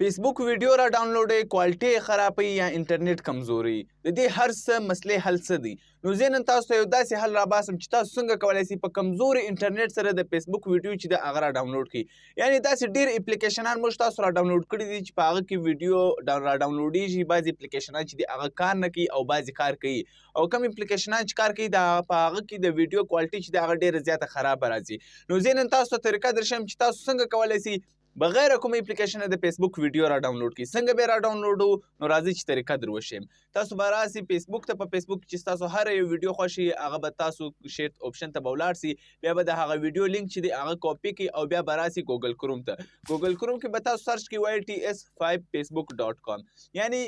فیسبوک ویډیو را ډاونلوډوي، کوالټي خرابوي یا انټرنیټ کمزوري. د دې هر څه مسلې حل څه دي؟ نو زه نن تاسو ته یو داسې حل راباسم چې تاسو څنګه کولی شئ په کمزوري انټرنیټ سره د فیسبوک ویډیو چې دی هغه را ډاونلوډ کړئ. یعنې داسې ډېر اپلیکیشنان موږ تاسو را ډاونلوډ کړي دي چې په هغه کې ویډیو را ډاونلوډېږي. بعضې اپلیکیشنان چې دي هغه کار نه کوي او بعضې کار کوي، او کوم اپلیکیشنان چې کار کوي په هغه کې د ویډیو کوالټي چې دی هغه ډېره زیاته خرابه راځي. نو زه نن تاسو ته طریقه درښیم چې تاسو څنګه کولی شئ بغیر کوم اپلیکیشن د فیسبوک ویډیو را ډاونلوډ کړئ. څنګه به را ډاونلوډو؟ نو راځئ چې طریقه در وښیم. تاسو به راسئ فیسبوک ته. په فیسبوک کې چې تاسو هر یو ویډیو خوښي هغه به تاسو شیر اپشن ته به ولاړ سئ، بیا به د هغه ویډیو لینک چې دی هغه کاپي کړئ او بیا به راسئ ګوګل کروم ته. ګوګل کروم کې به تاسو سرچ کړئ YTS5facebook.com، یعنی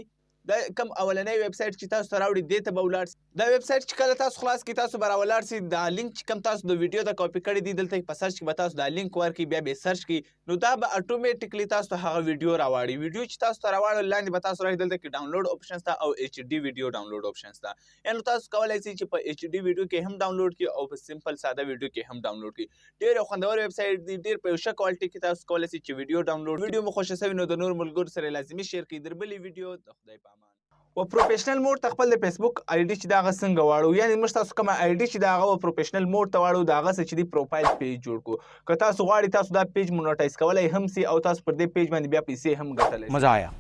دا کوم اولنی ویب سایټ چې تاسو ته راوړي دې ته به ولاړ سئ. دا ویب سایټ چې کله تاسو خلاص کړئ تاسو به راولاړ سئ. دا لینک چې کوم تاسو د ویډیو ته کاپي کړی دی دلته په سرچ کې به تاسو دا لینک ورکړئ، بیا به سرچ کړئ، نو دا به اټومیټیکلی تاسو ته هغه ویډیو راواړي. ویډیو چې تاسو ته راواړل لاندې به تاسو راشئ، دلته کې ډاونلوډ اپشن شته او HD ویډیو ډاونلوډ اپشن شته. یعنې تاسو کولی شئ چې په HD ویډیو کې هم ډاونلوډ کړئ او په سمپل ساده ویډیو کې هم ډاونلوډ کړئ. ډېر یو خوندور ویب سایټ دی، ډېر په یو ښه کوالټي کې تاسو کولی شئ چې ویډیو ډاونلوډ. ویډیو مو خوښه شوې نو د نورو ملګرو سره لازمي شیر کړئ. در بلې ویډیو د خدای په امان. و پروفیشنل موډ ته خپل د فیسبوک آی ډي چې د هغه څنګه واړو، یعنې موږ تاسو کومه آی ډي چې د هغه پروفیشنل موډ ته واړو د هغه څه چې دی پروفایل پیج جوړ کړو. که تاسو غواړئ تاسو دا پیج مونیټایز کولی هم سي او تاسو پر دې پیج باندې بیا پیسې هم ګټلی. مزه آیا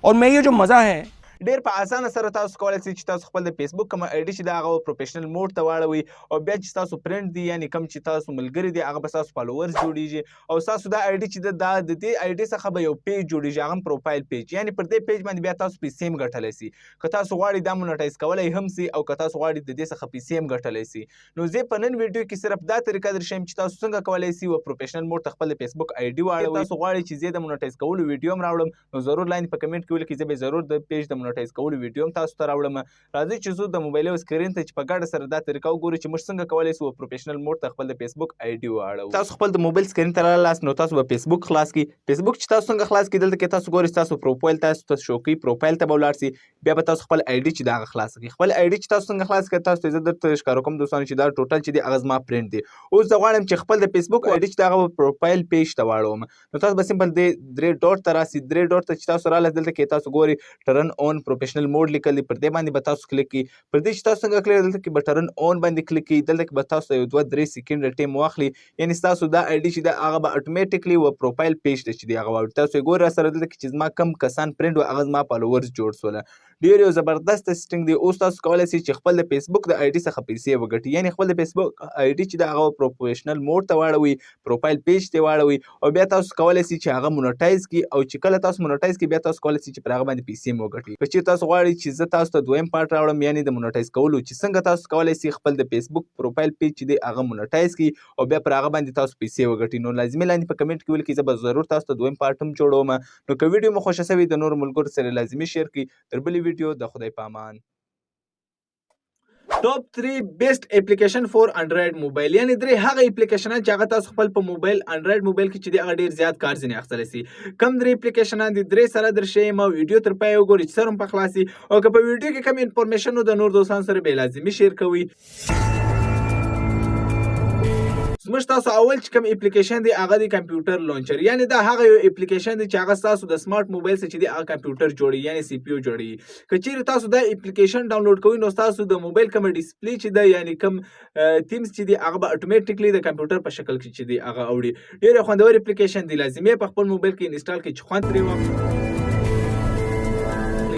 اور میں یہ جو مزه ہے ډېر په اسانه سره تاسو کولی شئ چې تاسو خپل د فیسبوک کومه آی ډي چې د هغه پروفیشنل موډ ته واړوئ او بیا چې تاسو فرینډ دي یعنې کوم چې تاسو ملګري دي هغه به ستاسو فالوورز جوړېږي او ستاسو دا آی ډي چې دا د دې آی ډي څخه به یو پیج جوړېږي، هغه هم پروفایل پیج، یعنې پر دې پیج باندې بیا تاسو پیسې هم ګټلی سي. که تاسو غواړئ دا مونیټایز کولی هم سي او که تاسو غواړئ د دې څخه پیسې هم ګټلی سي. نو زه په نن ویډیو کې صرف دا طریقه در ښیم چې تاسو څنګه کولی سي و پروفیشنل موډ ته خپل د فیسبوک آی ډي واړوئ. تاسو غواړئ چې زه د مونیټایز کولو ویډیو هم راوړم نو ضرور لاندې په کمنټ کې ولیکئ، زه به ضرور د پیج د مونیټایز کولو ویډیو تاسو ته راوړم. راځئ چې زه د موبایل سکرین ته چې په ګډه سره دا طریقه وګورو چې موږ څنګه کولی شو پروفیشنل موډ ته خپل د فیسبوک آی ډي واړو. تاسو خپل د موبایل سکرین ته رالاست نو تاسو به فیسبوک خلاص کړئ. فیسبوک چې تاسو څنګه خلاص کړئ دلته کې تاسو ګورئ تاسو پروفایل تاسو ته شو کوي، پروفایل ته به ولاړ سئ، بیا به تاسو خپل آی ډي چې د هغه خلاص کړئ. خپل آی ډي چې تاسو څنګه خلاص کړئ تاسو ته زه درته ښکاره کوم دوستانو چې دا ټوټل چې دی هغه زما پرنټ دی. اوس زه غواړم چې خپل د فیسبوک آی ډي چې د هغه پروفایل پیج ته واړوم. نو تاسو به سمپل دې درې ډاټ ته راسئ. درې ډاټ ته چې تاسو رالاست دلته کې تاسو ګورئ ټرن اون پروفیشنل موډ لیکل دی، پر دې باندې به تاسو کلیک کړئ. پر دې چې تاسو څنګه کلیک دلته کې به ټرن اون باندې کلیک کړئ. دلته کې به تاسو یو 2-3 سیکنډ ټایم واخلي، یعنې ستاسو دا آی ډي چې دی هغه به اټومیټیکلی و پروفایل پیج ته چې دی هغه واوړي. تاسو یې ګورئ راسره دلته کې چې زما کم کسان فرینډ و هغه زما فالوورز جوړ سوله. ډېر یو زبردست سیټینګ دی. اوس تاسو کولی شئ چې خپل د فیسبوک د آی ډي څخه پیسې وګټئ، یعنې خپل د فیسبوک آی ډي چې دی هغه پروفیشنل موډ ته واړوئ، پروفایل پیج ته واړوئ او بیا تاسو کولی شئ چې هغه مونیټایز کړئ او چې کله تاسو مونیټایز کړئ بیا تاسو کولی شئ چې پر هغه باندې پیسې هم وګټئ. که چېرې تاسو غواړئ چې زه تاسو ته دویم پارټ راوړم یعنې د مونیټایز کولو چې څنګه تاسو کولی شئ خپل د فیسبوک پروفایل پیج چې دی هغه مونیټایز کړئ او بیا پر هغه باندې تاسو پیسې وګټئ، نو لازمي لاندې په کمنټ کې ولیکئ، زه به ضرور تاسو ته دویم پارټ هم جوړوم. نو که ویډیو مو خوښه شوې د نورو ملګرو سره لازمي شیر کړئ. تر بلې ویډیو د خدای په امان. ټاپ 3 بیسټ اپلیکیشن فور انډرایډ موبایل، یعنې درې هغه اپلیکیشنان چې هغه تاسو خپل په موبایل انډرایډ موبایل کې چې دی هغه ډېر زیات کار ځینې اخیستلی سي. کم درې اپلیکیشنان دي درې سره در ښیم او ویډیو تر پایه وګورئ چې سر هم په خلاص سي او که په ویډیو کې کم انفارمیشن د نور دوستانو سره به لازمي شیر کوئ. زموږ تاسو اول چې کوم اپلیکیشن دی هغه دی کمپیوټر لانچر، یعنې دا هغه یو اپلیکیشن دی چې هغه ستاسو د سمارټ موبایل څخه چې دی هغه کمپیوټر جوړوي یعنې سی پی یو جوړوي. که چیرې تاسو دا اپلیکیشن ډاونلوډ کوئ نو ستاسو د موبایل کومه ډسپلی چې ده یعنې کوم تیمز چې دی هغه به اټومیټیکلی د کمپیوټر په شکل کې چې دی هغه اوړي. ډېر خوندور اپلیکیشن دی، لازمي په خپل موبایل کې انسټال کړئ چې خوند ترې واخلئ.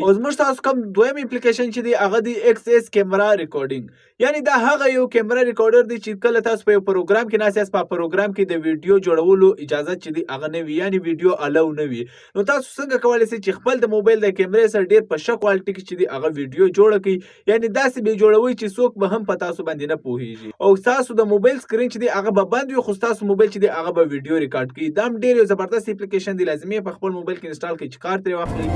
او زموږ تاسو کوم دویم اپلیکیشن چې دی هغه دی XS کیمرا ریکارډینګ، یعنې دا هغه یو کیمرا ریکارډر دی چې کله تاسو په یو پروګرام کې ناست یاست په پروګرام کې د ویډیو جوړولو اجازه چې دی هغه نه وي، یعنې ویډیو الاو نه وي. نو تاسو څنګه کولی شئ چې خپل د موبایل د کیمرې سره ډېر په ښه کوالټي کې چې دی هغه ویډیو جوړه کړئ، یعنې داسې به یې جوړوئ چې څوک به هم په تاسو باندې نه پوهېږي او ستاسو د موبایل سکرین چې دی هغه به بند وي خو ستاسو موبایل چې دی هغه به ویډیو ریکارډ کړي. دا هم ډېر یو زبردست اپلیکیشن دی، لازمي په خپل موبایل کې انسټال کړئ چې کار ترې واخلئ.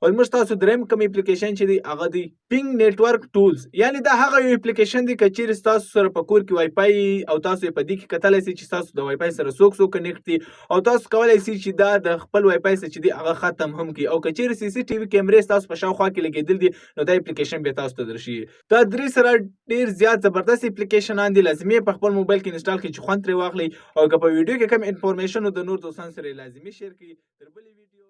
او زموږ تاسو دریم کوم اپلیکیشن چې دی هغه دی پینګ نیټورک ټولز، یعنی دا هغه یو اپلیکیشن دی که چیرې تاسو سره په کور کې وای فای او تاسو یې په دې کې کتلی سئ چې تاسو د وای فای سره څوک کنیکټ دي او تاسو کولی سئ چې دا د خپل وای فای څخه چې دی هغه ختم هم کړي، او که چیرې سی سی ټي وي کیمرې ستاسو په شاوخوا کې لګېدل دي نو دا اپلیکیشن بیا تاسو ته درشي. دا درې سره ډېر زیات زبردست اپلیکیشنان دي، لازمي په خپل موبایل کې انسټال کړئ چې خوند ترې واخلئ، او که په ویډیو کې کوم انفارمیشن د نور دوستانو سره لازمي شیر کړئ. تر بلې ویډیو